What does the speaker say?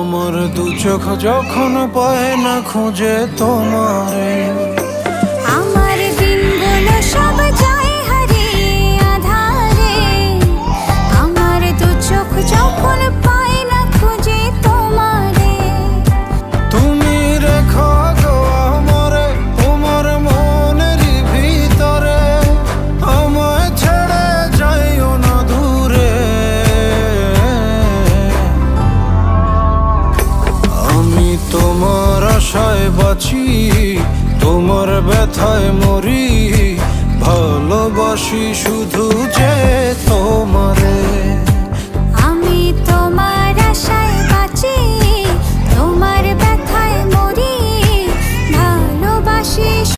আমার দু চোখ যখন পায় না খুঁজে তোমারে, আমার দিনগুলো সব যায় হারিয়ে আঁধারে। আমার দু চোখ যখন পায় না খুঁজে তোমারে। তুমি রেখো গো আমারে তোমার মনের ভিতরে, আমায় ছেড়ে যাইও না দূরে। আমি তোমার আশায় বাঁচি, তোমার ব্যথায় মরি, ভালোবাসি শুধু যে তোমারে।